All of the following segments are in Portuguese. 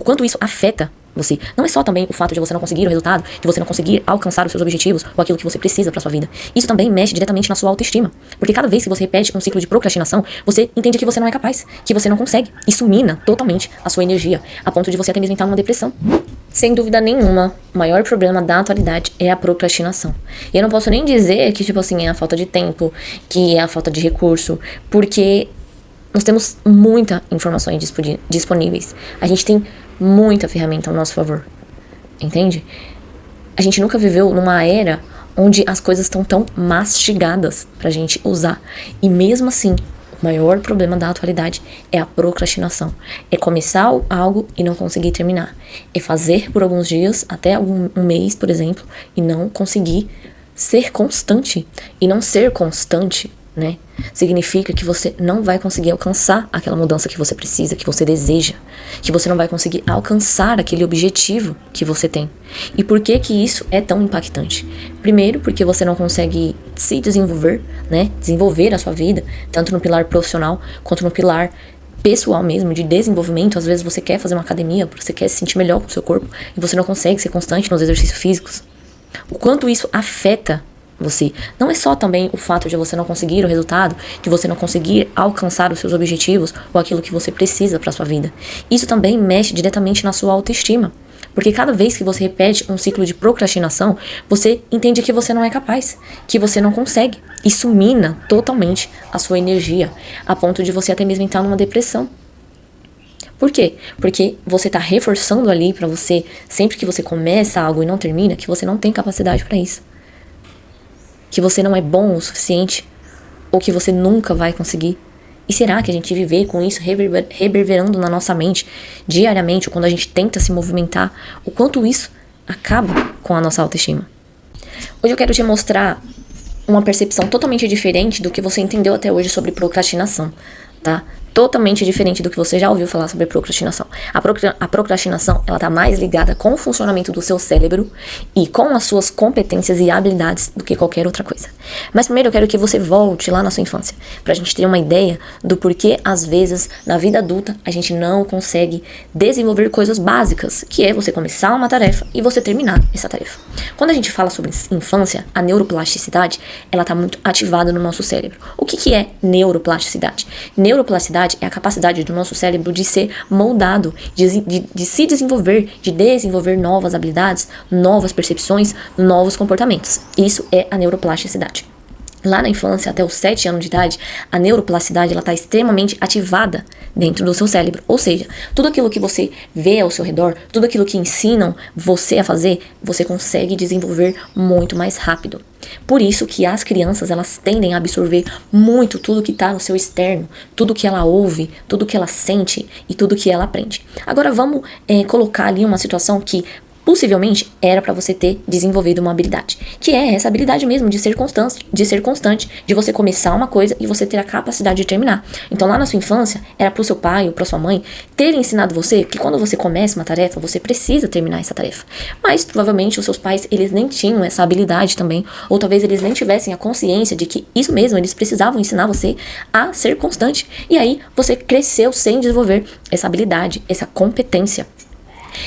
quanto isso afeta você. Não é só também o fato de você não conseguir o resultado, de você não conseguir alcançar os seus objetivos ou aquilo que você precisa pra sua vida. Isso também mexe diretamente na sua autoestima. Porque cada vez que você repete um ciclo de procrastinação, você entende que você não é capaz, que você não consegue. Isso mina totalmente a sua energia, a ponto de você até mesmo entrar numa depressão. Sem dúvida nenhuma, o maior problema da atualidade é a procrastinação. E eu não posso nem dizer que, tipo assim, é a falta de tempo, que é a falta de recurso, porque nós temos muita informações disponíveis. A gente tem muita ferramenta ao nosso favor, entende? A gente nunca viveu numa era onde as coisas estão tão mastigadas pra gente usar. E mesmo assim, o maior problema da atualidade é a procrastinação. É começar algo e não conseguir terminar. É fazer por alguns dias, até um mês, por exemplo, e não conseguir ser constante. E não ser constante, né, significa que você não vai conseguir alcançar aquela mudança que você precisa, que você deseja, que você não vai conseguir alcançar aquele objetivo que você tem. E por que que isso é tão impactante? Primeiro, porque você não consegue se desenvolver, né, desenvolver a sua vida, tanto no pilar profissional quanto no pilar pessoal mesmo, de desenvolvimento. Às vezes você quer fazer uma academia, você quer se sentir melhor com o seu corpo, e você não consegue ser constante nos exercícios físicos. O quanto isso afeta você. Não é só também o fato de você não conseguir o resultado, de você não conseguir alcançar os seus objetivos ou aquilo que você precisa para sua vida. Isso também mexe diretamente na sua autoestima. Porque cada vez que você repete um ciclo de procrastinação, você entende que você não é capaz, que você não consegue. Isso mina totalmente a sua energia, a ponto de você até mesmo entrar numa depressão. Por quê? Porque você tá reforçando ali pra você, sempre que você começa algo e não termina, que você não tem capacidade pra isso. Que você não é bom o suficiente, ou que você nunca vai conseguir. E será que a gente viver com isso reverberando na nossa mente diariamente, ou quando a gente tenta se movimentar, o quanto isso acaba com a nossa autoestima? Hoje eu quero te mostrar uma percepção totalmente diferente do que você entendeu até hoje sobre procrastinação, tá? Totalmente diferente do que você já ouviu falar sobre procrastinação. A procrastinação, ela tá mais ligada com o funcionamento do seu cérebro e com as suas competências e habilidades do que qualquer outra coisa. Mas primeiro eu quero que você volte lá na sua infância, pra gente ter uma ideia do porquê, às vezes, na vida adulta, a gente não consegue desenvolver coisas básicas, que é você começar uma tarefa e você terminar essa tarefa. Quando a gente fala sobre infância, a neuroplasticidade, ela tá muito ativada no nosso cérebro. O que é neuroplasticidade? Neuroplasticidade é a capacidade do nosso cérebro de ser moldado, de se desenvolver, de desenvolver novas habilidades, novas percepções, novos comportamentos. Isso é a neuroplasticidade. Lá na infância, até os 7 anos de idade, a neuroplasticidade está extremamente ativada dentro do seu cérebro. Ou seja, tudo aquilo que você vê ao seu redor, tudo aquilo que ensinam você a fazer, você consegue desenvolver muito mais rápido. Por isso que as crianças, elas tendem a absorver muito tudo que está no seu externo, tudo que ela ouve, tudo que ela sente e tudo que ela aprende. Agora vamos colocar ali uma situação que possivelmente era para você ter desenvolvido uma habilidade, que é essa habilidade mesmo de ser constante, de você começar uma coisa e você ter a capacidade de terminar. Então lá na sua infância, era pro seu pai ou pra sua mãe terem ensinado você que quando você começa uma tarefa, você precisa terminar essa tarefa. Mas provavelmente os seus pais, eles nem tinham essa habilidade também, ou talvez eles nem tivessem a consciência de que isso mesmo, eles precisavam ensinar você a ser constante. E aí você cresceu sem desenvolver essa habilidade, essa competência.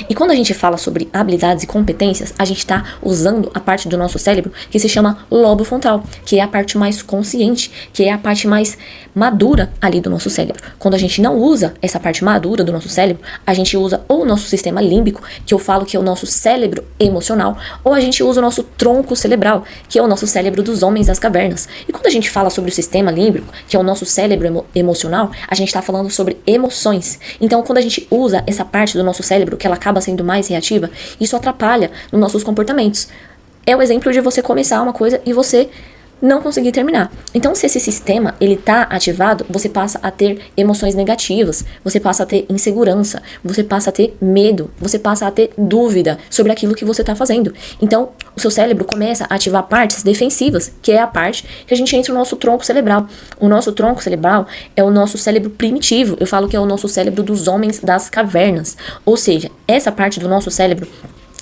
E quando a gente fala sobre habilidades e competências, a gente está usando a parte do nosso cérebro que se chama lobo frontal, que é a parte mais consciente, que é a parte mais madura ali do nosso cérebro. Quando a gente não usa essa parte madura do nosso cérebro, a gente usa ou o nosso sistema límbico, que eu falo que é o nosso cérebro emocional, ou a gente usa o nosso tronco cerebral, que é o nosso cérebro dos homens das cavernas. E quando a gente fala sobre o sistema límbico, que é o nosso cérebro emocional, a gente está falando sobre emoções. Então, quando a gente usa essa parte do nosso cérebro, que ela acaba sendo mais reativa, isso atrapalha nos nossos comportamentos. É o exemplo de você começar uma coisa e você não conseguir terminar. Então, se esse sistema ele tá ativado, você passa a ter emoções negativas, você passa a ter insegurança, você passa a ter medo, você passa a ter dúvida sobre aquilo que você tá fazendo. Então, o seu cérebro começa a ativar partes defensivas, que é a parte que a gente entra no nosso tronco cerebral. O nosso tronco cerebral é o nosso cérebro primitivo. Eu falo que é o nosso cérebro dos homens das cavernas. Ou seja, essa parte do nosso cérebro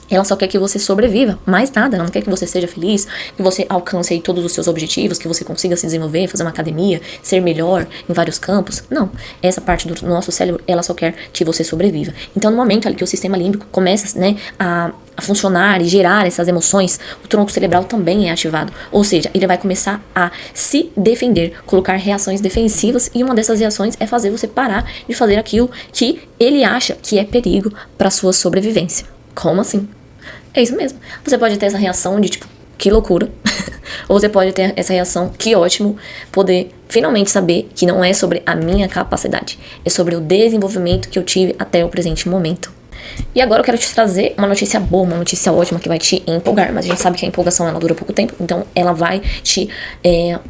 Ela só quer que você sobreviva, mais nada. Ela não quer que você seja feliz, que você alcance aí todos os seus objetivos, que você consiga se desenvolver, fazer uma academia, ser melhor em vários campos. Não. Essa parte do nosso cérebro, ela só quer que você sobreviva. Então, no momento ali que o sistema límbico começa, né, a funcionar e gerar essas emoções, o tronco cerebral também é ativado. Ou seja, ele vai começar a se defender, colocar reações defensivas, e uma dessas reações é fazer você parar de fazer aquilo que ele acha que é perigo para sua sobrevivência. Como assim? É isso mesmo. Você pode ter essa reação de tipo, que loucura. Ou você pode ter essa reação, que ótimo, poder finalmente saber que não é sobre a minha capacidade, é sobre o desenvolvimento que eu tive até o presente momento. E agora eu quero te trazer uma notícia boa, uma notícia ótima que vai te empolgar, mas a gente sabe que a empolgação ela dura pouco tempo, então ela vai te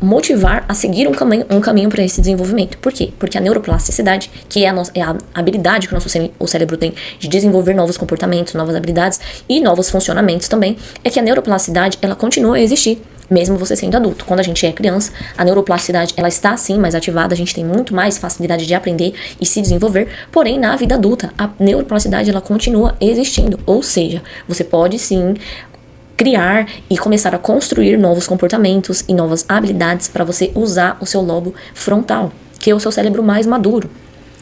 motivar a seguir um caminho para esse desenvolvimento. Por quê? Porque a neuroplasticidade, que é a habilidade que o cérebro tem de desenvolver novos comportamentos, novas habilidades e novos funcionamentos também, é que a neuroplasticidade ela continua a existir. Mesmo você sendo adulto. Quando a gente é criança, a neuroplasticidade, ela está sim mais ativada, a gente tem muito mais facilidade de aprender e se desenvolver, porém na vida adulta, a neuroplasticidade ela continua existindo, ou seja, você pode sim criar e começar a construir novos comportamentos e novas habilidades para você usar o seu lobo frontal, que é o seu cérebro mais maduro,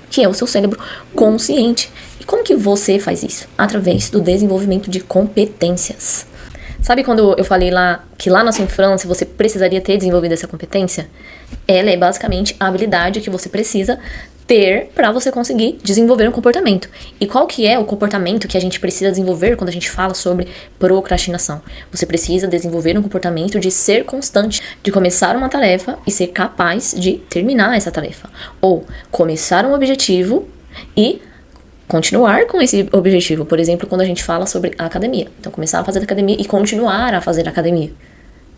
que é o seu cérebro consciente. E como que você faz isso? Através do desenvolvimento de competências. Sabe quando eu falei lá que lá na sua infância você precisaria ter desenvolvido essa competência? Ela é basicamente a habilidade que você precisa ter para você conseguir desenvolver um comportamento. E qual que é o comportamento que a gente precisa desenvolver quando a gente fala sobre procrastinação? Você precisa desenvolver um comportamento de ser constante, de começar uma tarefa e ser capaz de terminar essa tarefa. Ou começar um objetivo e continuar com esse objetivo. Por exemplo, quando a gente fala sobre a academia. Então, começar a fazer academia e continuar a fazer academia.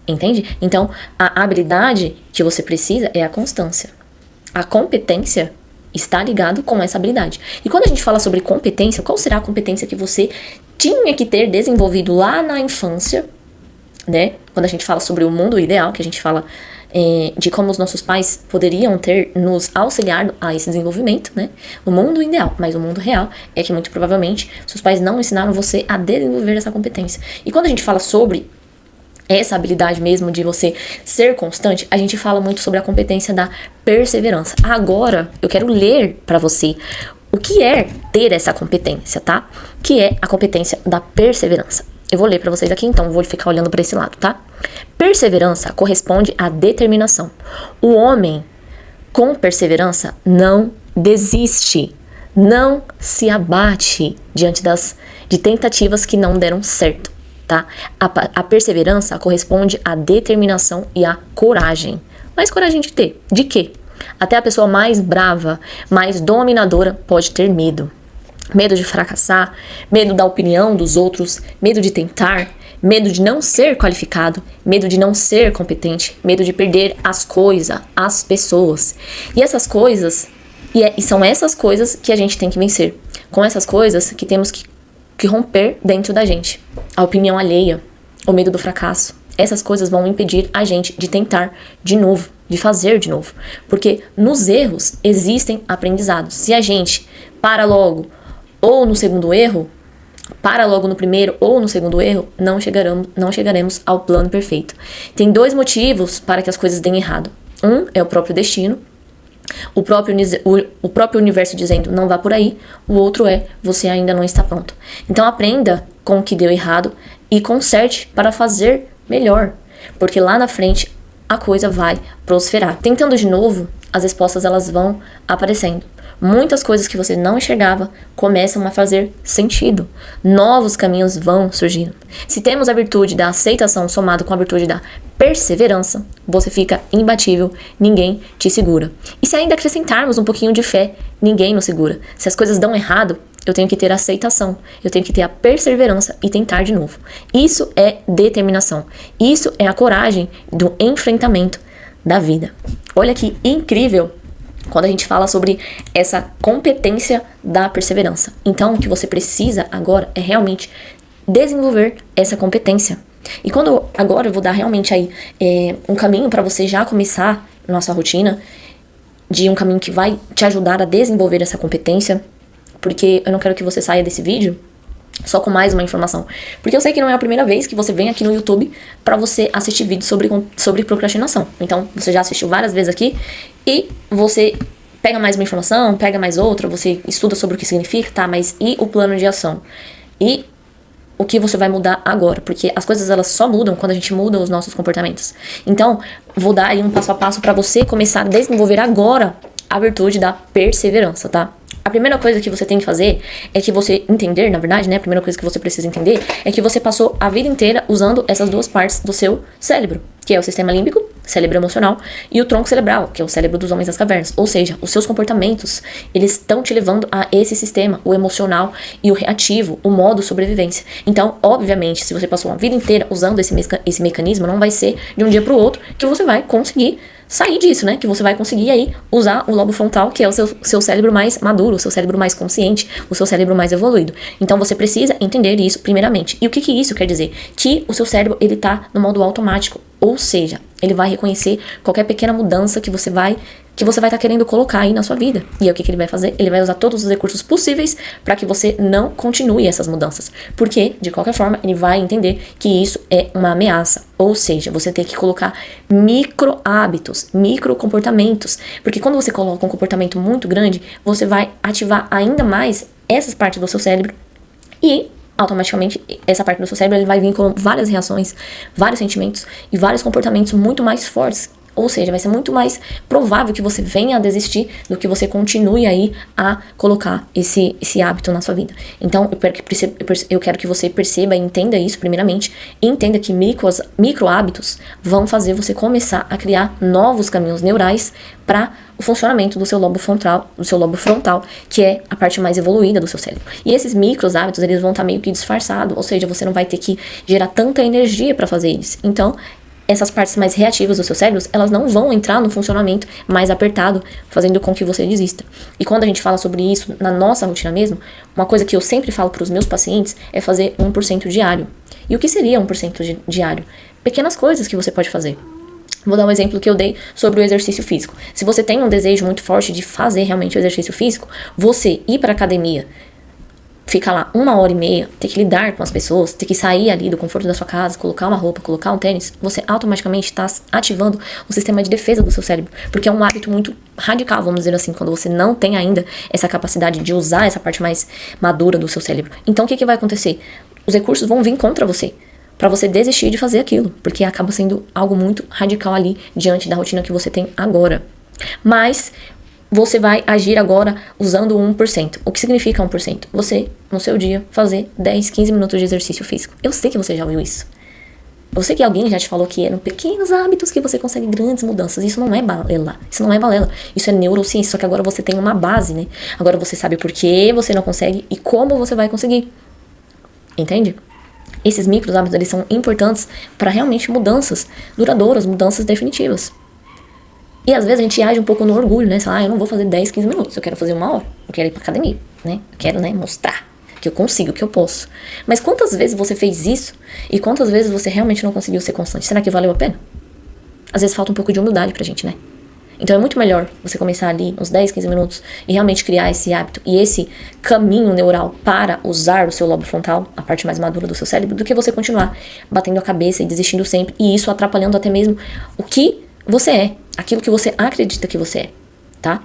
Entende? Então, a habilidade que você precisa é a constância. A competência está ligado com essa habilidade. E quando a gente fala sobre competência, qual será a competência que você tinha que ter desenvolvido lá na infância, né? Quando a gente fala sobre o mundo ideal, que a gente fala de como os nossos pais poderiam ter nos auxiliado a esse desenvolvimento, né? O mundo ideal, mas o mundo real é que muito provavelmente seus pais não ensinaram você a desenvolver essa competência. E quando a gente fala sobre essa habilidade mesmo de você ser constante, a gente fala muito sobre a competência da perseverança. Agora, eu quero ler para você o que é ter essa competência, tá? Que é a competência da perseverança. Eu vou ler para vocês aqui, então vou ficar olhando para esse lado, tá? Perseverança corresponde à determinação. O homem com perseverança não desiste, não se abate diante de tentativas que não deram certo, tá? A perseverança corresponde à determinação e à coragem. Mas coragem de ter? De quê? Até a pessoa mais brava, mais dominadora pode ter medo. Medo de fracassar, medo da opinião dos outros, medo de tentar, medo de não ser qualificado, medo de não ser competente, medo de perder as coisas, as pessoas. E essas coisas, e são essas coisas que a gente tem que vencer. Com essas coisas que temos que romper dentro da gente. A opinião alheia, o medo do fracasso. Essas coisas vão impedir a gente de tentar de novo, de fazer de novo. Porque nos erros existem aprendizados. Se a gente para logo ou no segundo erro, para logo no primeiro ou no segundo erro, não chegaremos ao plano perfeito. Tem dois motivos para que as coisas deem errado. Um é o próprio destino, o próprio universo dizendo não vá por aí. O outro é você ainda não está pronto. Então aprenda com o que deu errado e conserte para fazer melhor, porque lá na frente a coisa vai prosperar. Tentando de novo, as respostas elas vão aparecendo. Muitas coisas que você não enxergava começam a fazer sentido. Novos caminhos vão surgindo. Se temos a virtude da aceitação somado com a virtude da perseverança, você fica imbatível, ninguém te segura. E se ainda acrescentarmos um pouquinho de fé, ninguém nos segura. Se as coisas dão errado, eu tenho que ter a aceitação, eu tenho que ter a perseverança e tentar de novo. Isso é determinação. Isso é a coragem do enfrentamento da vida. Olha que incrível quando a gente fala sobre essa competência da perseverança. Então, o que você precisa agora é realmente desenvolver essa competência. E agora eu vou dar realmente aí um caminho para você já começar na sua rotina, de um caminho que vai te ajudar a desenvolver essa competência, porque eu não quero que você saia desse vídeo só com mais uma informação. Porque eu sei que não é a primeira vez que você vem aqui no YouTube pra você assistir vídeos sobre procrastinação. Então, você já assistiu várias vezes aqui e você pega mais uma informação, pega mais outra, você estuda sobre o que significa, tá? Mas e o plano de ação? E o que você vai mudar agora? Porque as coisas, elas só mudam quando a gente muda os nossos comportamentos. Então, vou dar aí um passo a passo pra você começar a desenvolver agora a virtude da perseverança, tá? A primeira coisa que você tem que fazer é que você entender, na verdade, né? A primeira coisa que você precisa entender é que você passou a vida inteira usando essas duas partes do seu cérebro, que é o sistema límbico, cérebro emocional, e o tronco cerebral, que é o cérebro dos homens das cavernas. Ou seja, os seus comportamentos, eles estão te levando a esse sistema, o emocional e o reativo, o modo sobrevivência. Então, obviamente, se você passou a vida inteira usando esse mecanismo, não vai ser de um dia pro outro que você vai conseguir sair disso, né? Que você vai conseguir aí usar o lobo frontal, que é o seu cérebro mais maduro, o seu cérebro mais consciente, o seu cérebro mais evoluído. Então você precisa entender isso primeiramente. E o que isso quer dizer? Que o seu cérebro, ele tá no modo automático, ou seja, ele vai reconhecer qualquer pequena mudança que você vai estar querendo colocar aí na sua vida. E aí o que ele vai fazer? Ele vai usar todos os recursos possíveis para que você não continue essas mudanças. Porque, de qualquer forma, ele vai entender que isso é uma ameaça. Ou seja, você tem que colocar micro hábitos, micro comportamentos. Porque quando você coloca um comportamento muito grande, você vai ativar ainda mais essas partes do seu cérebro e automaticamente essa parte do seu cérebro ele vai vir com várias reações, vários sentimentos e vários comportamentos muito mais fortes. Ou seja, vai ser muito mais provável que você venha a desistir do que você continue aí a colocar esse hábito na sua vida. Então, eu quero que você perceba e entenda isso primeiramente. E entenda que micro hábitos vão fazer você começar a criar novos caminhos neurais para o funcionamento do seu lobo frontal, que é a parte mais evoluída do seu cérebro. E esses micros hábitos, eles vão estar meio que disfarçados, ou seja, você não vai ter que gerar tanta energia para fazer isso. Então, essas partes mais reativas do seu cérebro, elas não vão entrar no funcionamento mais apertado, fazendo com que você desista. E quando a gente fala sobre isso na nossa rotina mesmo, uma coisa que eu sempre falo para os meus pacientes é fazer 1% diário. E o que seria 1% diário? Pequenas coisas que você pode fazer. Vou dar um exemplo que eu dei sobre o exercício físico. Se você tem um desejo muito forte de fazer realmente o exercício físico, você ir para a academia, ficar lá 1h30, ter que lidar com as pessoas, ter que sair ali do conforto da sua casa, colocar uma roupa, colocar um tênis, você automaticamente está ativando o sistema de defesa do seu cérebro, porque é um hábito muito radical, vamos dizer assim, quando você não tem ainda essa capacidade de usar essa parte mais madura do seu cérebro. Então o que vai acontecer? Os recursos vão vir contra você, para você desistir de fazer aquilo, porque acaba sendo algo muito radical ali diante da rotina que você tem agora. Mas você vai agir agora usando 1%. O que significa 1%? Você, no seu dia, fazer 10, 15 minutos de exercício físico. Eu sei que você já ouviu isso. Eu sei que alguém já te falou que eram pequenos hábitos que você consegue grandes mudanças. Isso não é balela. Isso não é balela. Isso é neurociência. Só que agora você tem uma base, né? Agora você sabe por que você não consegue e como você vai conseguir. Entende? Esses micros hábitos, eles são importantes para realmente mudanças duradouras, mudanças definitivas. E às vezes a gente age um pouco no orgulho, né? Eu não vou fazer 10, 15 minutos, eu quero fazer 1 hora. Eu quero ir pra academia, né? Eu quero, mostrar que eu consigo, que eu posso. Mas quantas vezes você fez isso e quantas vezes você realmente não conseguiu ser constante? Será que valeu a pena? Às vezes falta um pouco de humildade pra gente, né? Então é muito melhor você começar ali uns 10, 15 minutos e realmente criar esse hábito e esse caminho neural para usar o seu lobo frontal, a parte mais madura do seu cérebro, do que você continuar batendo a cabeça e desistindo sempre, e isso atrapalhando até mesmo o que você é, aquilo que você acredita que você é, tá?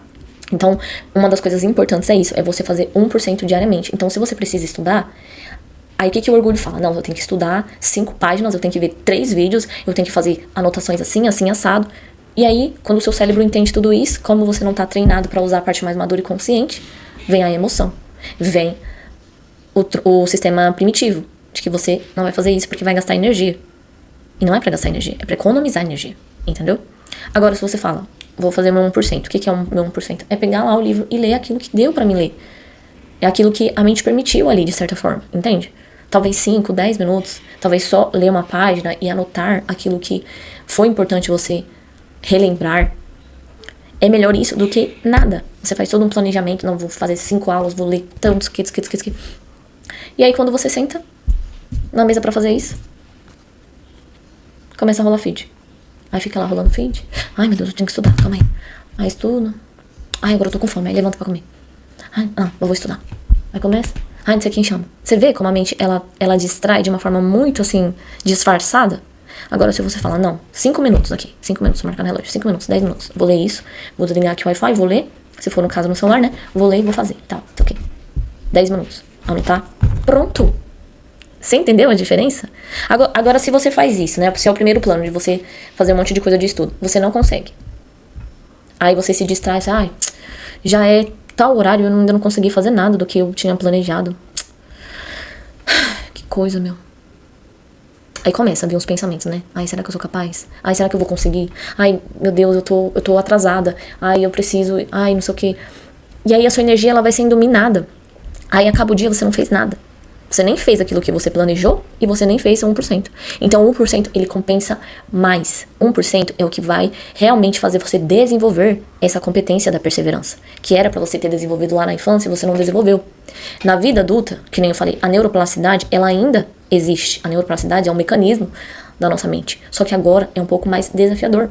Então, uma das coisas importantes é isso, é você fazer 1% diariamente. Então, se você precisa estudar, aí o que o orgulho fala? Não, eu tenho que estudar 5 páginas, eu tenho que ver 3 vídeos, eu tenho que fazer anotações assim, assim, assado. E aí, quando o seu cérebro entende tudo isso, como você não tá treinado para usar a parte mais madura e consciente, vem a emoção, vem o sistema primitivo, de que você não vai fazer isso porque vai gastar energia. E não é pra gastar energia, é pra economizar energia, entendeu? Agora, se você fala, vou fazer meu 1%, o que é o meu 1%? É pegar lá o livro e ler aquilo que deu pra mim ler. É aquilo que a mente permitiu ali, de certa forma, entende? Talvez 5, 10 minutos, talvez só ler uma página e anotar aquilo que foi importante você relembrar. É melhor isso do que nada. Você faz todo um planejamento, não, vou fazer 5 aulas, vou ler tantos, que. E aí, quando você senta na mesa pra fazer isso, começa a rolar feed. Aí fica lá rolando feed. Ai, meu Deus, eu tenho que estudar, calma aí. Aí estudo. Ai, agora eu tô com fome, aí levanta pra comer. Ai, não, eu vou estudar. Aí começa. Ai, não sei quem chama. Você vê como a mente, ela distrai de uma forma muito, assim, disfarçada? Agora, se você falar, não, 5 minutos aqui, 5 minutos, marcar no relógio, 5 minutos, 10 minutos, vou ler isso, vou desligar aqui o Wi-Fi, vou ler, se for no caso no celular, né, vou ler e vou fazer, tá ok. 10 minutos, anotar, pronto. Você entendeu a diferença? Agora, se você faz isso, né, se é o primeiro plano de você fazer um monte de coisa de estudo, você não consegue. Aí você se distrai, ai, já é tal horário, eu ainda não consegui fazer nada do que eu tinha planejado. Que coisa, meu. Aí começa a vir uns pensamentos, né? Ai, será que eu sou capaz? Ai, será que eu vou conseguir? Ai, meu Deus, eu tô atrasada. Ai, eu preciso... Ai, não sei o quê. E aí a sua energia, ela vai sendo minada. Aí acaba o dia, você não fez nada. Você nem fez aquilo que você planejou e você nem fez 1%. Então, 1% ele compensa mais. 1% é o que vai realmente fazer você desenvolver essa competência da perseverança, que era pra você ter desenvolvido lá na infância e você não desenvolveu. Na vida adulta, que nem eu falei, a neuroplasticidade, ela ainda existe. A neuroplasticidade é um mecanismo da nossa mente. Só que agora é um pouco mais desafiador.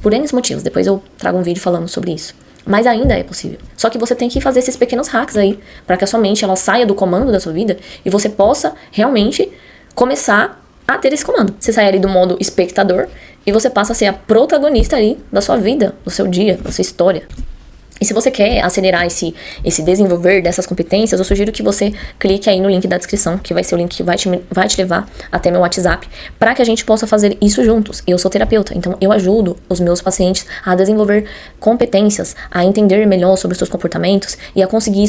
Por N motivos. Depois eu trago um vídeo falando sobre isso. Mas ainda é possível. Só que você tem que fazer esses pequenos hacks aí, para que a sua mente ela saia do comando da sua vida e você possa realmente começar a ter esse comando. Você sai ali do modo espectador e você passa a ser a protagonista ali da sua vida, do seu dia, da sua história. E se você quer acelerar esse desenvolver dessas competências, eu sugiro que você clique aí no link da descrição, que vai ser o link que vai te levar até meu WhatsApp, para que a gente possa fazer isso juntos. Eu sou terapeuta, então eu ajudo os meus pacientes a desenvolver competências, a entender melhor sobre os seus comportamentos e a conseguir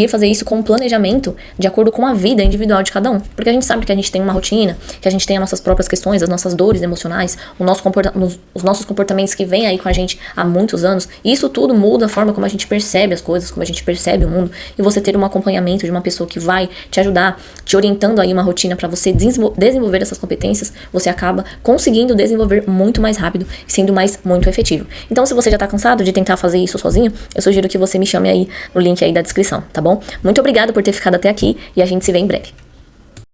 fazer isso com um planejamento de acordo com a vida individual de cada um. Porque a gente sabe que a gente tem uma rotina, que a gente tem as nossas próprias questões, as nossas dores emocionais, os nossos comportamentos que vêm aí com a gente há muitos anos. E isso tudo muda a forma como a gente percebe as coisas, como a gente percebe o mundo. E você ter um acompanhamento de uma pessoa que vai te ajudar, te orientando aí uma rotina para você desenvolver essas competências, você acaba conseguindo desenvolver muito mais rápido, sendo muito efetivo. Então, se você já tá cansado de tentar fazer isso sozinho, eu sugiro que você me chame aí no link aí da descrição. Tá bom? Muito obrigada por ter ficado até aqui e a gente se vê em breve.